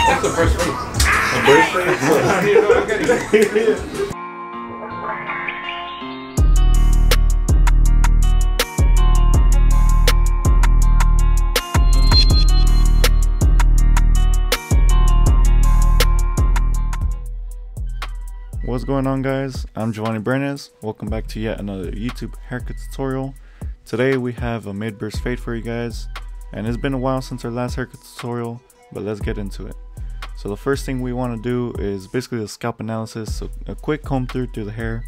That's the first face. A bird face? You know, I'm getting What's going on, guys? I'm Giovanni Brenes. Welcome back to yet another YouTube haircut tutorial. Today we have a mid-burst fade for you guys, and it's been a while since our last haircut tutorial, but let's get into it. So the first thing we want to do is basically the scalp analysis, so a quick comb through the hair.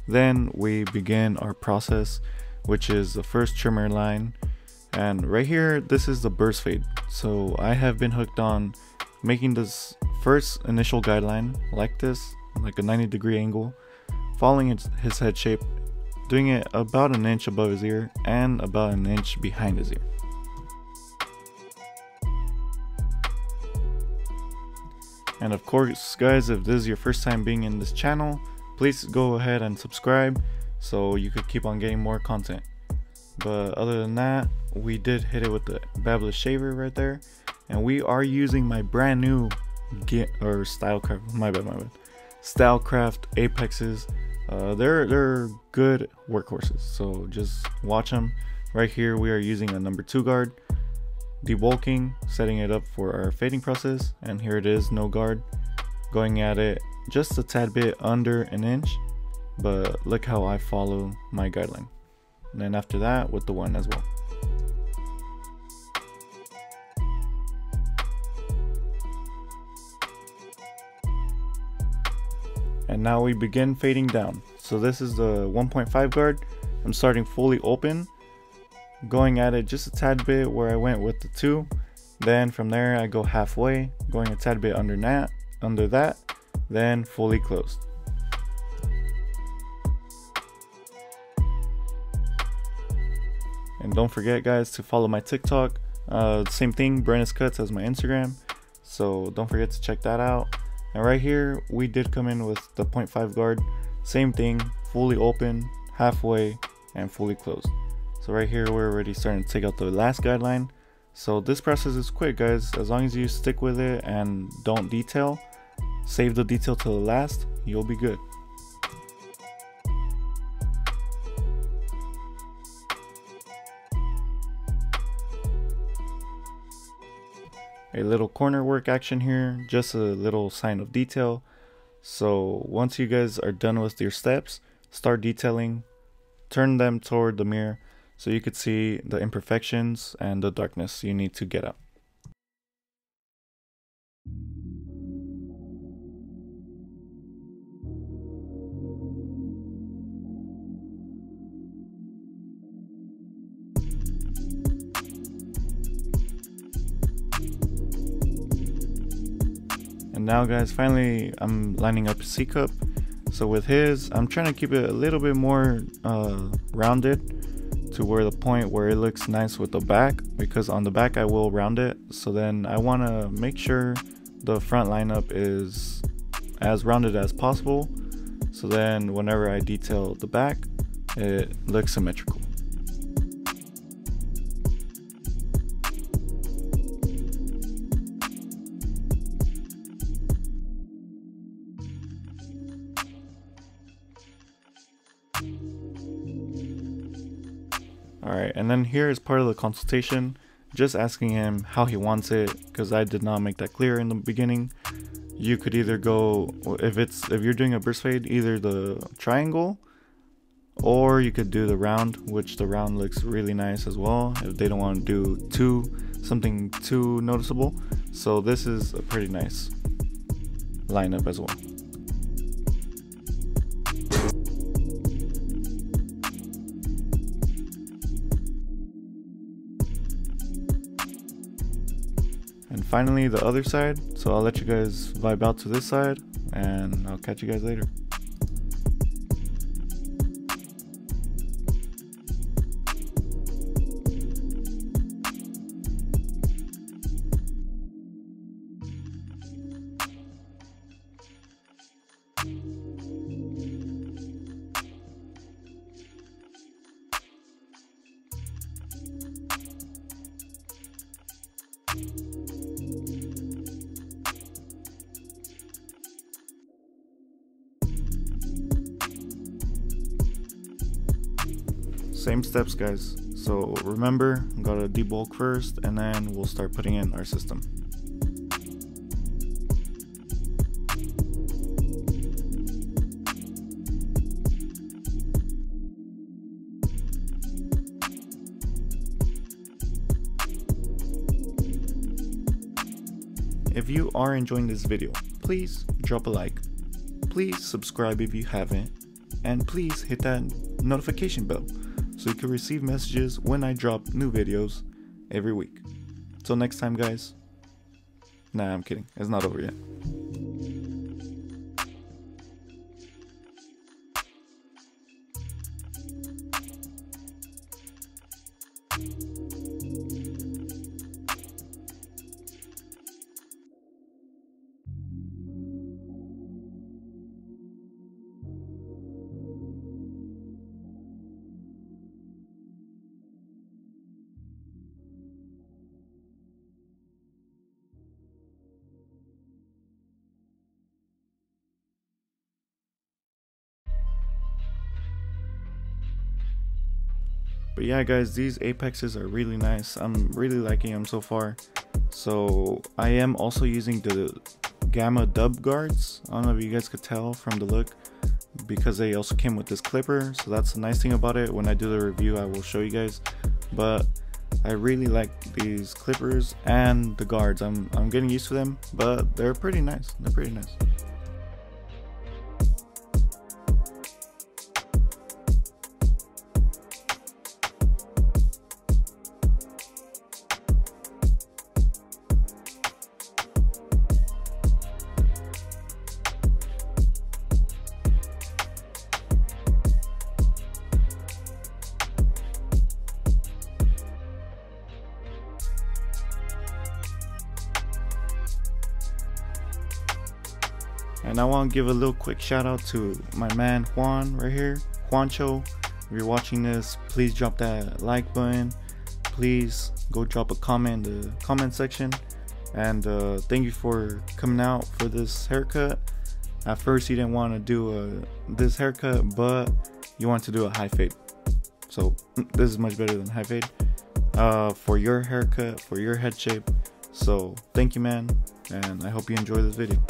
Then we begin our process, which is the first trimmer line. And right here, this is the burst fade. So I have been hooked on making this first initial guideline like this, like a 90-degree angle, following his head shape, doing it about an inch above his ear and about an inch behind his ear. And of course, guys, if this is your first time being in this channel, please go ahead and subscribe so you could keep on getting more content. But other than that, we did hit it with the Babbless shaver right there, and we are using my brand new Stylecraft Apexes. They're good workhorses, so just watch them. Right here we are using a number 2 guard, debulking, setting it up for our fading process, and here it is, no guard, going at it just a tad bit under an inch, but look how I follow my guideline. And then after that with the 1 as well. And now we begin fading down. So this is the 1.5 guard. I'm starting fully open, going at it just a tad bit where I went with the 2. Then from there I go halfway, going a tad bit under that, then fully closed. And don't forget, guys, to follow my TikTok. Same thing, Brenes Cuts as my Instagram. So don't forget to check that out. And right here, we did come in with the 0.5 guard. Same thing, fully open, halfway, and fully closed. So right here, we're already starting to take out the last guideline. So this process is quick, guys. As long as you stick with it and don't detail, save the detail till the last, you'll be good. A little corner work action here, just a little sign of detail. So once you guys are done with your steps, start detailing, turn them toward the mirror so you could see the imperfections and the darkness you need to get out. And now, guys, finally I'm lining up a C cup. So with his, I'm trying to keep it a little bit more rounded to where the point where it looks nice with the back, because on the back I will round it. So then I want to make sure the front lineup is as rounded as possible, so then whenever I detail the back, it looks symmetrical. Alright, and then here is part of the consultation, just asking him how he wants it, because I did not make that clear in the beginning. You could either go, if you're doing a burst fade, either the triangle, or you could do the round, which the round looks really nice as well if they don't want to do something too noticeable. So this is a pretty nice lineup as well. And finally the other side, so I'll let you guys vibe out to this side and I'll catch you guys later. Same steps, guys. So remember, gotta debulk first, and then we'll start putting in our system. If you are enjoying this video, please drop a like, please subscribe if you haven't, and please hit that notification bell so you can receive messages when I drop new videos every week. Till next time, guys. Nah, I'm kidding, it's not over yet. But yeah, guys, these apexes are really nice. I'm really liking them so far. So I am also using the Gamma dub guards. I don't know if you guys could tell from the look, because they also came with this clipper. So that's the nice thing about it. When I do the review, I will show you guys. But I really like these clippers and the guards. I'm getting used to them, but they're pretty nice. They're pretty nice. And I want to give a little quick shout out to my man Juan right here, Juancho. If you're watching this, please drop that like button. Please go drop a comment in the comment section. And thank you for coming out for this haircut. At first you didn't want to do this haircut, but you want to do a high fade. So this is much better than high fade for your haircut, for your head shape. So thank you, man, and I hope you enjoy this video.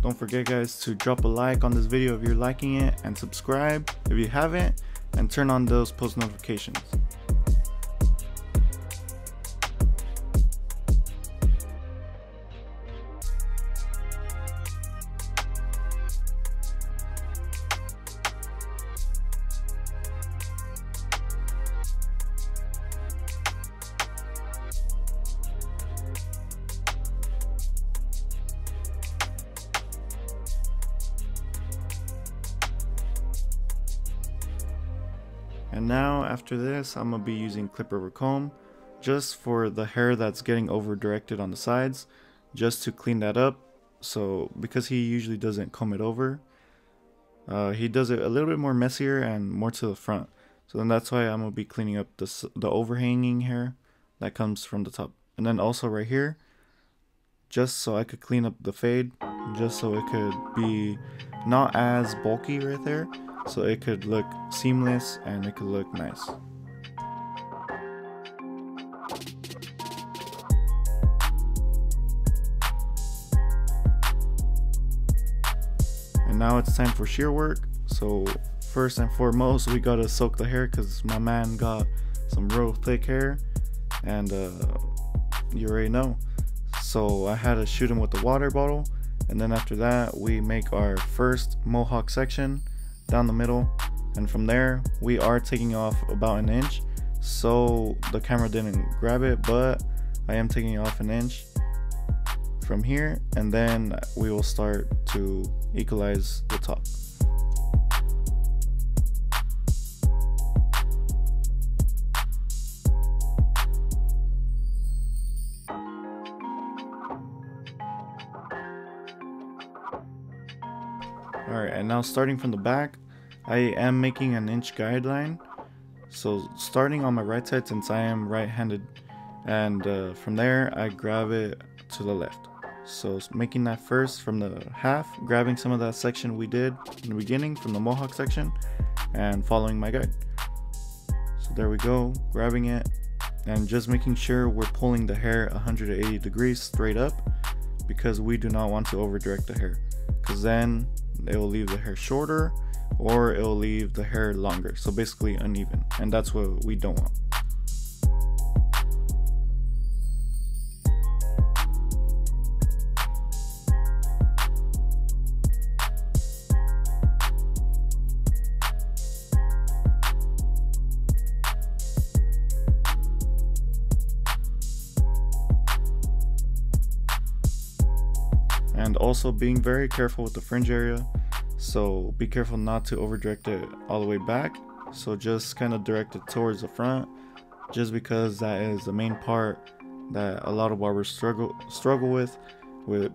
Don't forget, guys, to drop a like on this video if you're liking it, and subscribe if you haven't, and turn on those post notifications. And now after this, I'm gonna be using clip over comb just for the hair that's getting over directed on the sides, just to clean that up. So because he usually doesn't comb it over, he does it a little bit more messier and more to the front. So then that's why I'm gonna be cleaning up the overhanging hair that comes from the top. And then also right here, just so I could clean up the fade, just so it could be not as bulky right there, so it could look seamless and it could look nice. And now it's time for shear work. So first and foremost, we gotta soak the hair because my man got some real thick hair, and you already know. So I had to shoot him with the water bottle, and then after that we make our first mohawk section down the middle, and from there we are taking off about an inch. So the camera didn't grab it, but I am taking off an inch from here, and then we will start to equalize the top. Alright, and now starting from the back, I am making an inch guideline. So starting on my right side, since I am right-handed, and from there I grab it to the left. So making that first from the half, grabbing some of that section we did in the beginning from the mohawk section, and following my guide. So there we go, grabbing it, and just making sure we're pulling the hair 180 degrees straight up, because we do not want to over direct the hair, because then it will leave the hair shorter or it will leave the hair longer, so basically uneven, and that's what we don't want. And also being very careful with the fringe area, so be careful not to over direct it all the way back. So just kind of direct it towards the front, just because that is the main part that a lot of barbers struggle with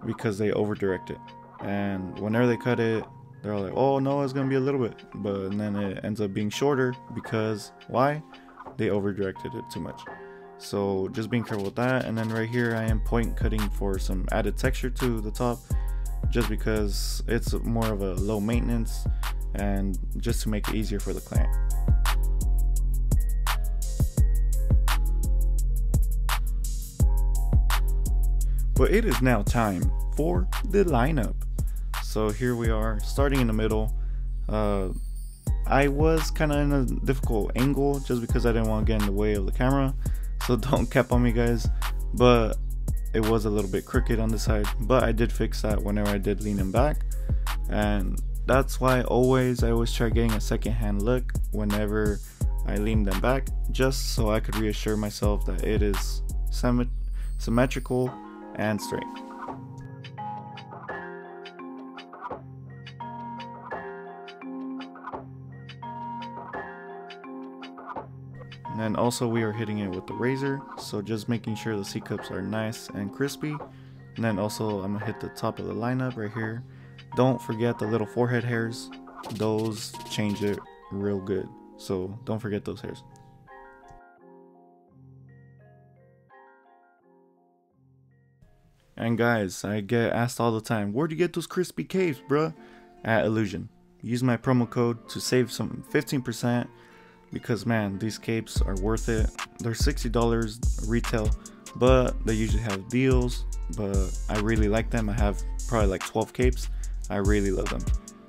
because they over direct it, and whenever they cut it, they're all like, oh no, it's gonna be a little bit, but then it ends up being shorter because why? They over directed it too much. So just being careful with that. And then right here I am point cutting for some added texture to the top, just because it's more of a low maintenance and just to make it easier for the client. But it is now time for the lineup. So here we are, starting in the middle. I was kind of in a difficult angle just because I didn't want to get in the way of the camera, so don't cap on me guys, but it was a little bit crooked on the side, but I did fix that whenever I did lean them back, and that's why I always try getting a second hand look whenever I lean them back, just so I could reassure myself that it is symmetrical and straight. And then also we are hitting it with the razor, so just making sure the C-cups are nice and crispy. And then also I'm gonna hit the top of the lineup right here. Don't forget the little forehead hairs, those change it real good, so don't forget those hairs. And guys, I get asked all the time, where'd you get those crispy capes, bruh? At Illusion. Use my promo code to save some 15%. Because man, these capes are worth it. They're $60 retail, but they usually have deals, but I really like them. I have probably like 12 capes. I really love them.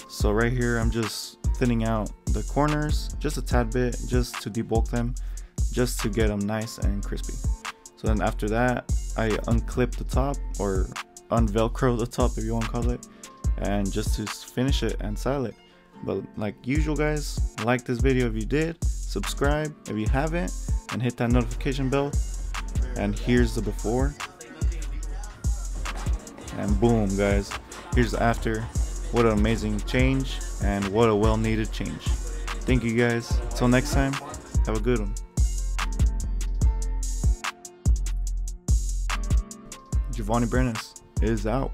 So right here I'm just thinning out the corners just a tad bit, just to debulk them, just to get them nice and crispy. So then after that I unclip the top, or unvelcro the top if you want to call it, and just to finish it and style it. But like usual guys, like this video if you did, subscribe if you haven't, and hit that notification bell. And here's the before, and boom guys, here's the after. What an amazing change, and what a well needed change. Thank you guys, until next time, have a good one. Giovanni Brenes is out.